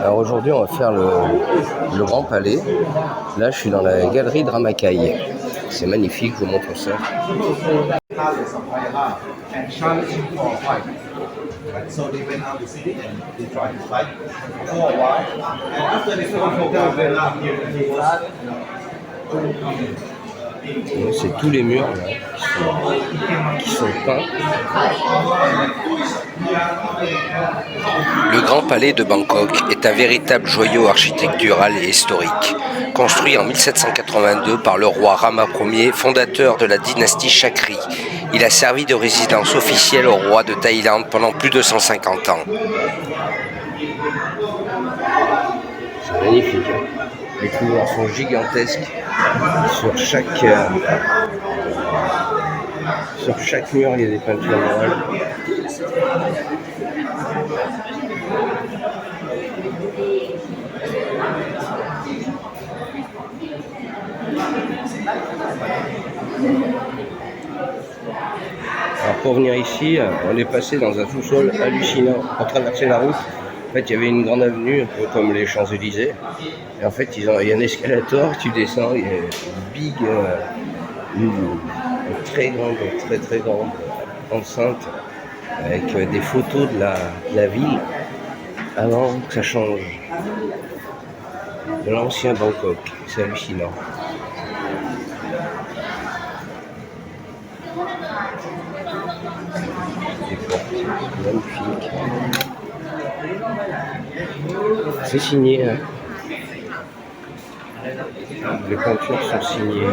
Alors aujourd'hui, on va faire le Grand Palais. Là, je suis dans la galerie de Ramakai. C'est magnifique, je vous montre ça. So they went out the city and they tried to fight for a while. And after they fought for a while, C'est tous les murs là, qui sont peints. Le Grand Palais de Bangkok est un véritable joyau architectural et historique. Construit en 1782 par le roi Rama Ier, fondateur de la dynastie Chakri. Il a servi de résidence officielle au roi de Thaïlande pendant plus de 150 ans. C'est magnifique, hein. Les couloirs sont gigantesques. Sur chaque mur, il y a des peintures murales. Alors pour venir ici, on est passé dans un sous-sol hallucinant. Pour traverser la route, en fait, il y avait une grande avenue, un peu comme les Champs-Élysées. Et en fait, il y a un escalator, tu descends, il y a une très grande enceinte avec des photos de la ville avant que ça change. De l'ancien Bangkok, c'est hallucinant. Magnifique. C'est signé, hein. Les peintures sont signées.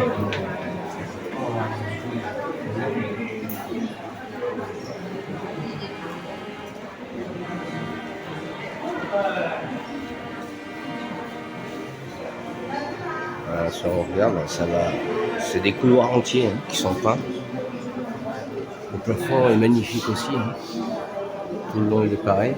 Voilà, si on regarde, ça va. C'est des couloirs entiers, hein, qui sont peints. Le plafond est magnifique aussi, hein. Tout le long il est pareil.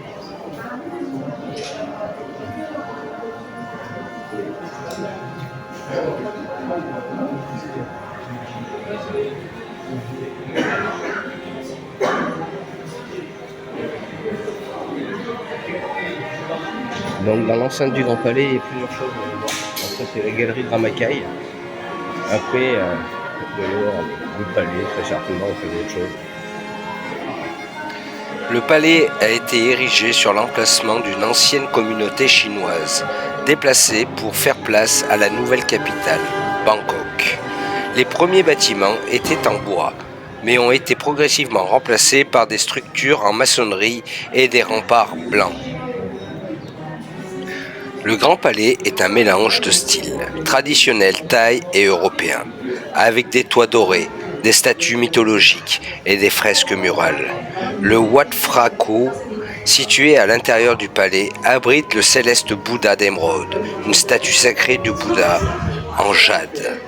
Donc dans l'enceinte du Grand Palais, il y a plusieurs choses à voir. Donc ça c'est la galerie de Ramakai. Après, dehors, le palais, très certainement on fait d'autres choses. Le palais a été érigé sur l'emplacement d'une ancienne communauté chinoise, déplacée pour faire place à la nouvelle capitale, Bangkok. Les premiers bâtiments étaient en bois, mais ont été progressivement remplacés par des structures en maçonnerie et des remparts blancs. Le Grand Palais est un mélange de styles traditionnels thaï et européens, avec des toits dorés, des statues mythologiques et des fresques murales. Le Wat Phra Ko, situé à l'intérieur du palais, abrite le céleste Bouddha d'émeraude, une statue sacrée du Bouddha en jade.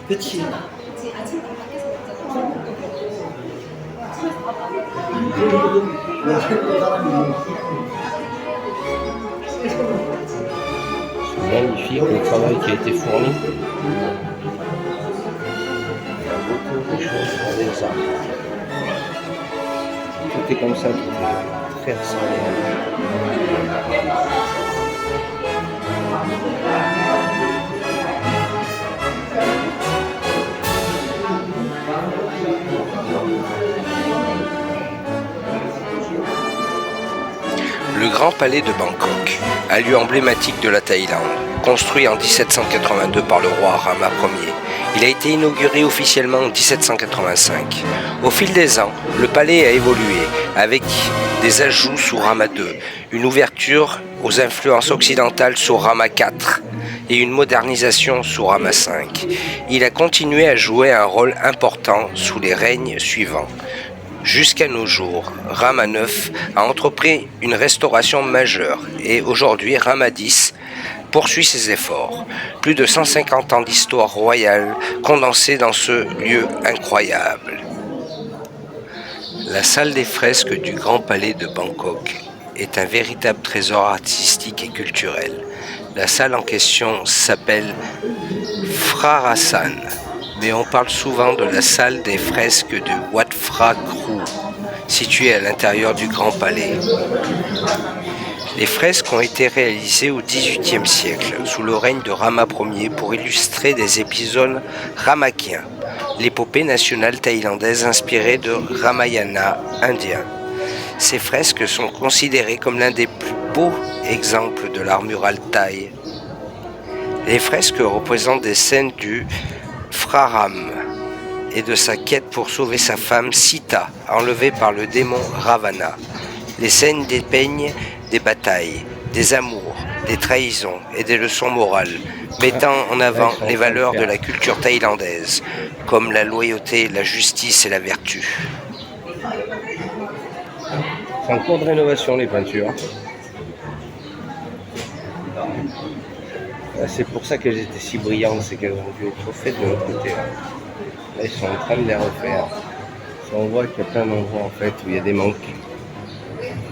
Petit. C'est magnifique le travail qui a été fourni. Il y a beaucoup de choses avec ça. Tout est comme ça, tout est très ressemblé. Le Grand Palais de Bangkok, un lieu emblématique de la Thaïlande, construit en 1782 par le roi Rama Ier. Il a été inauguré officiellement en 1785. Au fil des ans, le palais a évolué avec des ajouts sous Rama II, une ouverture aux influences occidentales sous Rama IV et une modernisation sous Rama V. Il a continué à jouer un rôle important sous les règnes suivants. Jusqu'à nos jours, Rama IX a entrepris une restauration majeure et aujourd'hui Rama X poursuit ses efforts. Plus de 150 ans d'histoire royale condensée dans ce lieu incroyable. La salle des fresques du Grand Palais de Bangkok est un véritable trésor artistique et culturel. La salle en question s'appelle Frarasan, mais on parle souvent de la salle des fresques de Wat Phra Kraw, située à l'intérieur du Grand Palais. Les fresques ont été réalisées au XVIIIe siècle, sous le règne de Rama Ier, pour illustrer des épisodes ramakiens, l'épopée nationale thaïlandaise inspirée de Ramayana indien. Ces fresques sont considérées comme l'un des plus beaux exemples de l'art mural thaï. Les fresques représentent des scènes du Phraram et de sa quête pour sauver sa femme Sita, enlevée par le démon Ravana. Les scènes dépeignent des batailles, des amours, des trahisons et des leçons morales, mettant en avant les valeurs de la culture thaïlandaise, comme la loyauté, la justice et la vertu. C'est en cours de rénovation, les peintures. C'est pour ça qu'elles étaient si brillantes, c'est qu'elles ont dû être refaites de l'autre côté. Là, ils sont en train de les refaire. On voit qu'il y a plein d'endroits en fait où il y a des manques.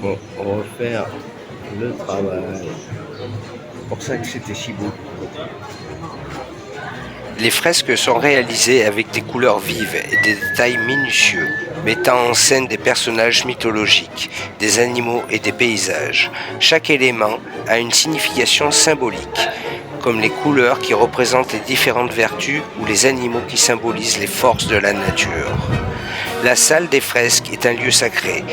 Bon, on va refaire le travail. C'est pour ça que c'était si beau. Les fresques sont réalisées avec des couleurs vives et des détails minutieux, mettant en scène des personnages mythologiques, des animaux et des paysages. Chaque élément a une signification symbolique, comme les couleurs qui représentent les différentes vertus ou les animaux qui symbolisent les forces de la nature. La salle des fresques est un lieu sacré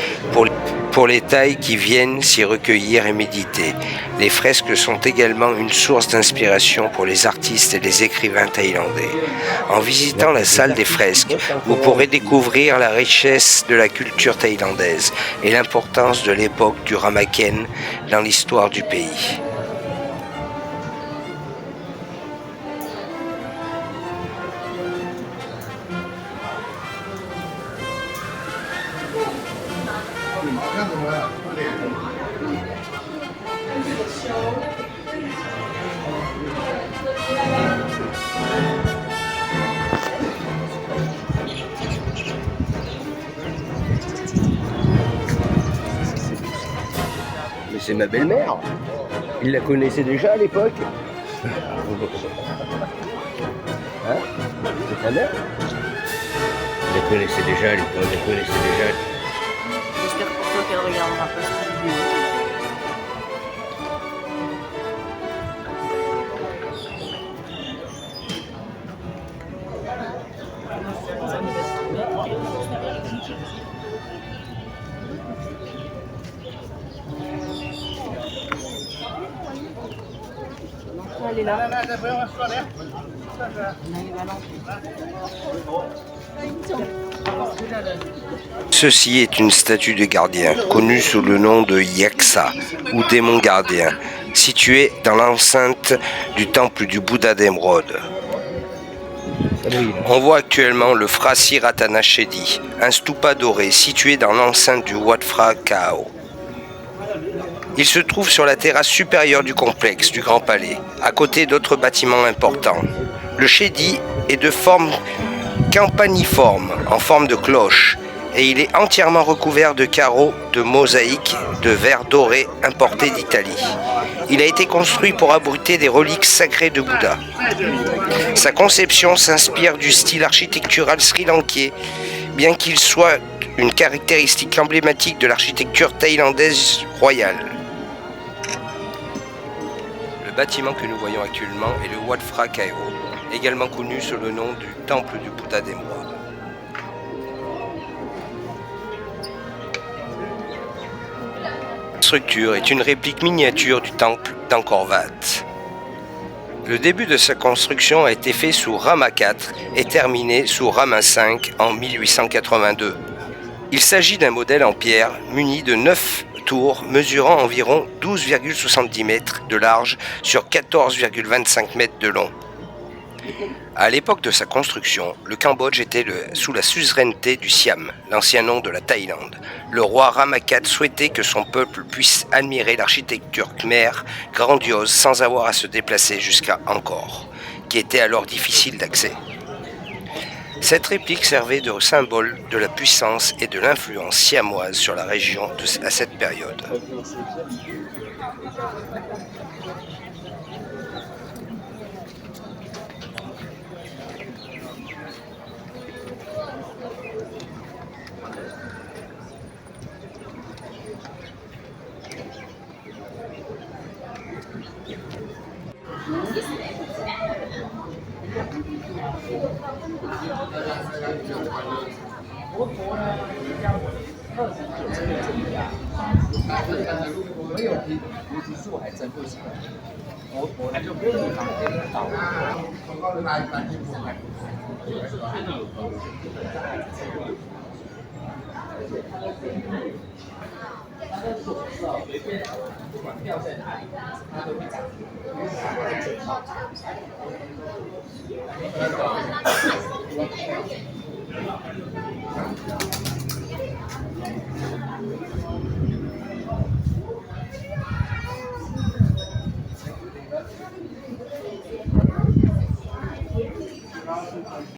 pour les Thaïs qui viennent s'y recueillir et méditer. Les fresques sont également une source d'inspiration pour les artistes et les écrivains thaïlandais. En visitant la salle des fresques, vous pourrez découvrir la richesse de la culture thaïlandaise et l'importance de l'époque du Ramaken dans l'histoire du pays. Mais c'est ma belle-mère. Il la connaissait déjà à l'époque. Hein? C'est ta mère? Il la connaissait déjà à l'époque. J'espère pour toi qu'elle regardera pas cette vidéo. Elle est là. Ceci est une statue de gardien, connue sous le nom de Yaksa, ou démon gardien, située dans l'enceinte du temple du Bouddha d'Émeraude. On voit actuellement le Phra Siratana Chedi, un stupa doré situé dans l'enceinte du Wat Phra Kraw. Il se trouve sur la terrasse supérieure du complexe du Grand Palais, à côté d'autres bâtiments importants. Le Chedi est de forme campaniforme, en forme de cloche, et il est entièrement recouvert de carreaux de mosaïque de verre doré importés d'Italie. Il a été construit pour abriter des reliques sacrées de Bouddha. Sa conception s'inspire du style architectural sri-lankais, bien qu'il soit une caractéristique emblématique de l'architecture thaïlandaise royale. Le bâtiment que nous voyons actuellement est le Wat Phra Kraw, également connu sous le nom du temple du Bouddha d'Émeraude. La structure est une réplique miniature du temple d'Angkor Wat. Le début de sa construction a été fait sous Rama IV et terminé sous Rama V en 1882. Il s'agit d'un modèle en pierre muni de 9 tours mesurant environ 12,70 mètres de large sur 14,25 mètres de long. À l'époque de sa construction, le Cambodge était sous la suzeraineté du Siam, l'ancien nom de la Thaïlande. Le roi Rama IV souhaitait que son peuple puisse admirer l'architecture khmer grandiose sans avoir à se déplacer jusqu'à Angkor, qui était alors difficile d'accès. Cette réplique servait de symbole de la puissance et de l'influence siamoise sur la région à cette période. 没有皮菩提树还真不行，我还就不用打这个岛。随便不管掉在哪里，它都会长。